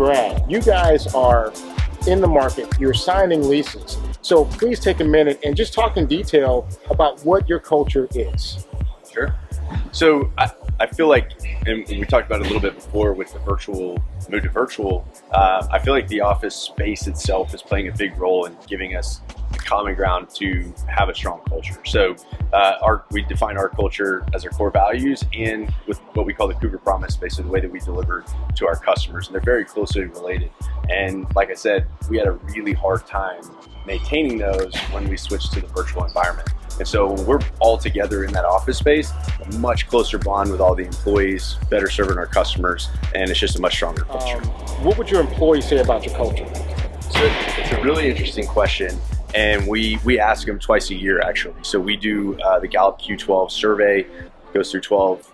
Brad, you guys are in the market, you're signing leases. So please take a minute and just talk in detail about what your culture is. Sure. So I feel like, and we talked about it a little bit before with the move to virtual, I feel like the office space itself is playing a big role in giving us the common ground to have a strong culture. So we define our culture as our core values and with what we call the Cougar Promise, basically the way that we deliver to our customers. And they're very closely related. And like I said, we had a really hard time maintaining those when we switched to the virtual environment. And so when we're all together in that office space, a much closer bond with all the employees, better serving our customers, and it's just a much stronger culture. What would your employees say about your culture? So it's a really interesting question, and we ask them twice a year actually. So we do the Gallup Q12 survey, goes through 12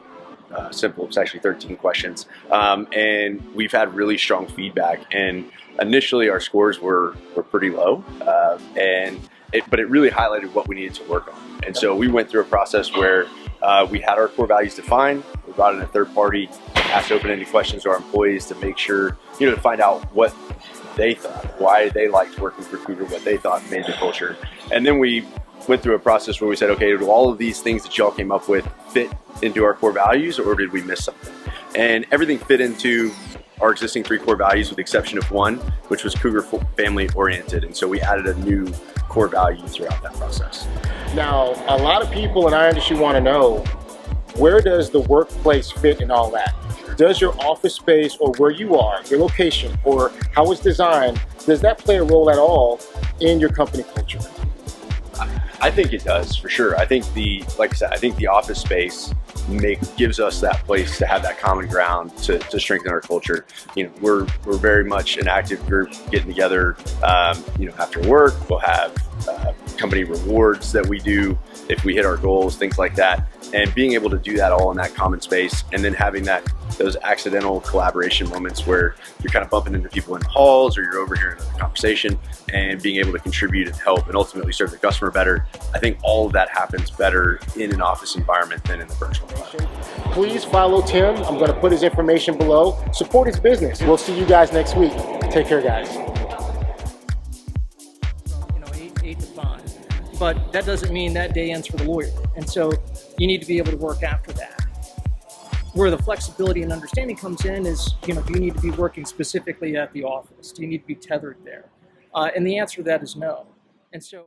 simple, it's actually 13 questions, and we've had really strong feedback. And initially our scores were pretty low, but it really highlighted what we needed to work on. And so we went through a process where we had our core values defined. We brought in a third party, asked open-ended questions to our employees to make sure, to find out what they thought, why they liked working for Cougar, what they thought made the culture. And then we went through a process where we said, okay, do all of these things that y'all came up with fit into our core values, or did we miss something? And everything fit into our existing 3 core values with the exception of one, which was Cougar family oriented. And so we added a new core value throughout that process. Now, a lot of people in our industry want to know, where does the workplace fit in all that? Does your office space, or where you are, your location, or how it's designed, does that play a role at all in your company culture? I think it does, for sure. I think like I said, I think the office space gives us that place to have that common ground to strengthen our culture. We're very much an active group getting together. After work, we'll have company rewards that we do if we hit our goals, things like that. And being able to do that all in that common space, and then having those accidental collaboration moments where you're kind of bumping into people in the halls, or you're overhearing a conversation, and being able to contribute and help and ultimately serve the customer better. I think all of that happens better in an office environment than in the virtual environment. Please follow Tim. I'm going to put his information below. Support his business. We'll see you guys next week. Take care, guys. 8 to 5. But that doesn't mean that day ends for the lawyer. And so you need to be able to work after that. Where the flexibility and understanding comes in is, do you need to be working specifically at the office? Do you need to be tethered there? And the answer to that is no. And so